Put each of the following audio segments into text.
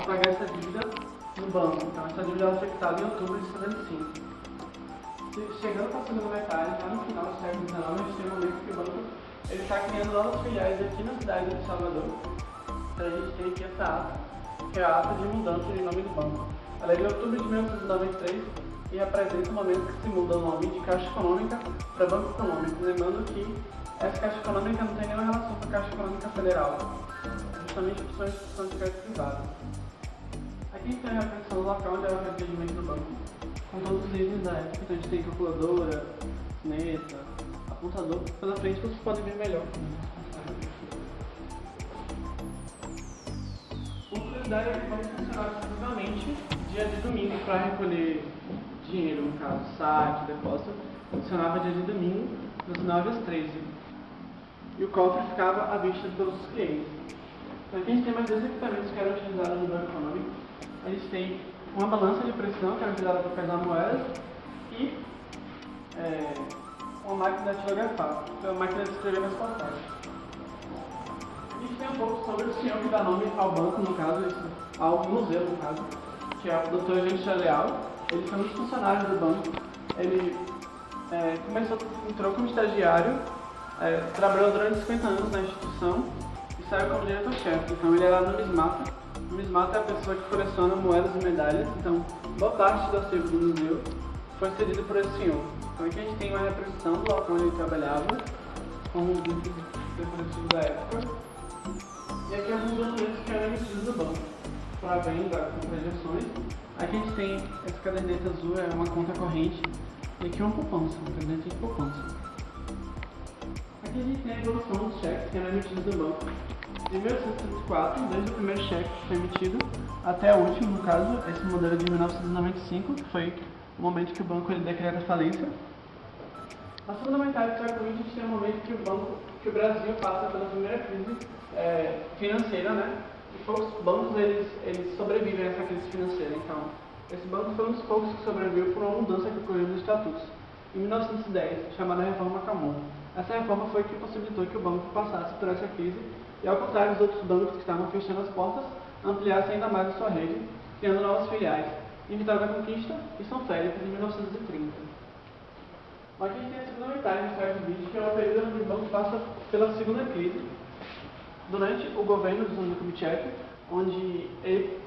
pagar essa dívida no banco. Então essa dívida ela foi quitada em outubro de 75. Chegando para a segunda metade, já no final do século XIX, a gente tem um momento que o banco está criando novas filiais aqui na cidade de Salvador. Então a gente tem aqui essa ata, que é a ata de mudança de nome do banco. Ela é de outubro de 1993 e representa o momento que se muda o nome de Caixa Econômica para Banco Econômico, lembrando que essa Caixa Econômica não tem nenhuma relação com a Caixa Econômica Federal, justamente por sua instituição de crédito privado. Aqui a gente tem a representação do local onde é o atendimento do banco, com todos os itens da época. Então a gente tem calculadora, caneta, apontador. Pela frente vocês podem ver melhor. Uma curiosidade é que o banco funcionava exclusivamente dia de domingo para recolher dinheiro, no caso, saque, depósito. Funcionava dia de domingo, das 9 às 13. E o cofre ficava à vista de todos os clientes. Então aqui a gente tem mais dois equipamentos que eram utilizados no Banco Econômico. A gente tem uma balança de precisão, que era utilizada para pesar moedas, e uma máquina de datilografar, que é uma máquina de escrever nas passagens. A gente tem um pouco sobre o senhor que dá nome ao banco, no caso, ao museu, no caso, que é o Dr. Gente Leal. Ele foi um dos funcionários do banco. Ele entrou como estagiário, trabalhou durante 50 anos na instituição e saiu como diretor-chefe. Então ele era numismata. Numismata é a pessoa que coleciona moedas e medalhas. Então boa parte do acervo do museu foi cedido por esse senhor. Então aqui a gente tem uma representação do local onde ele trabalhava, com os livros decorativos da época. E aqui alguns documentos que eram emitidos do banco, para venda, com projeções. Aqui a gente tem essa caderneta azul, é uma conta corrente, e aqui uma poupança, uma caderneta de poupança. Aqui a gente tem a evolução dos cheques que eram emitidos do banco. De 1934, desde o primeiro cheque que foi emitido, até o último, no caso, esse modelo de 1995, que foi o momento que o banco decreta a falência. Na segunda metade do século XX, a gente tem um momento que o Brasil passa pela primeira crise financeira, né? E poucos bancos eles sobrevivem a essa crise financeira. Então, esse banco foi um dos poucos que sobreviveu por uma mudança que ocorreu nos estatutos. Em 1910, chamada Reforma Camon. Essa reforma foi que possibilitou que o banco passasse por essa crise e, ao contrário dos outros bancos que estavam fechando as portas, ampliasse ainda mais a sua rede, criando novas filiais em Vitória da Conquista e São Félix em 1930. Aqui a gente tem a segunda metade do século XX, que é o período onde o banco passa pela segunda crise, durante o governo do Zona Kubitschek, onde ele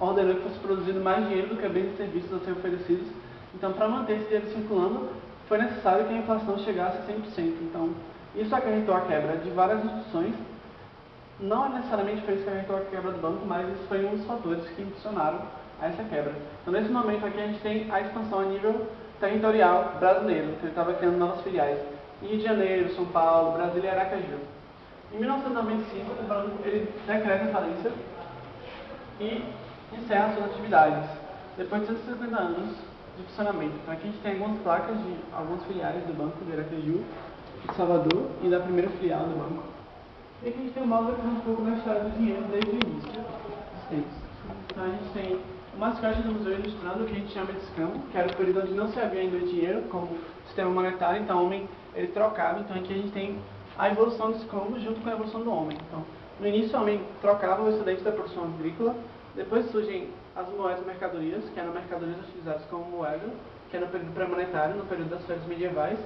ordenou que fosse produzido mais dinheiro do que bens e serviços a ser oferecidos. Então, para manter esse dinheiro circulando, foi necessário que a inflação chegasse a 100%. Então, isso acarretou a quebra de várias instituições. Não necessariamente foi isso que acarretou a quebra do banco, mas isso foi um dos fatores que impulsionaram a essa quebra. Então, nesse momento aqui, a gente tem a expansão a nível territorial brasileiro, que ele estava criando novas filiais. Em Rio de Janeiro, São Paulo, Brasília e Aracaju. Em 1995, o banco ele decreta a falência e encerra suas atividades, depois de 150 anos de funcionamento. Então aqui a gente tem algumas placas de algumas filiais do Banco de Aracaju, de Salvador e da primeira filial do banco. E aqui a gente tem um modo um pouco da história do dinheiro desde o início dos tempos. Então a gente tem o mascote do museu ilustrando o que a gente chama de escambo, que era o período onde não se havia ainda dinheiro como sistema monetário, então o homem ele trocava. Então aqui a gente tem a evolução dos escambos junto com a evolução do homem. Então, no início o homem trocava o excedente da produção agrícola, depois surgem as moedas e mercadorias, que eram mercadorias utilizadas como moeda, que era no período pré-monetário, no período das férias medievais.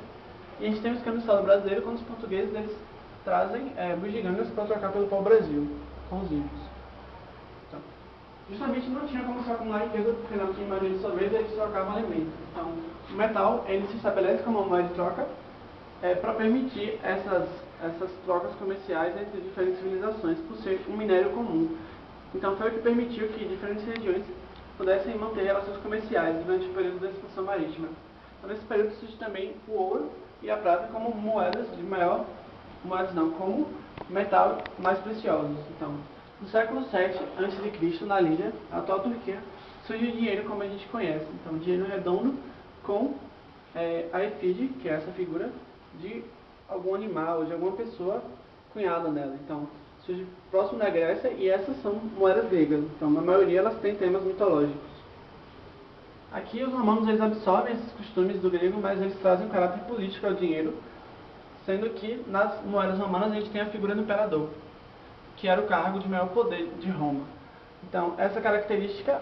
E a gente tem o escambo do Estado brasileiro, quando os portugueses eles trazem bugigangas para trocar pelo pau-brasil, com os índios. Então, justamente não tinha como se acumular riqueza, porque na maioria de sua vez eles trocavam alimentos. Então, o metal ele se estabelece como uma moeda de troca, para permitir essas trocas comerciais entre diferentes civilizações, por ser um minério comum. Então foi o que permitiu que diferentes regiões pudessem manter relações comerciais durante o período da expansão marítima. Então nesse período surge também o ouro e a prata como como metal mais preciosos. Então, no século VII a.C., na Lídia, a atual Turquia, surge o dinheiro como a gente conhece. Então, dinheiro redondo com a efígie, que é essa figura de algum animal, de alguma pessoa cunhada nela. Então, surge próximo da Grécia e essas são moedas gregas. Então, na maioria elas têm temas mitológicos. Aqui os romanos eles absorvem esses costumes do grego, mas eles trazem um caráter político ao dinheiro, sendo que nas moedas romanas a gente tem a figura do imperador, que era o cargo de maior poder de Roma. Então, essa característica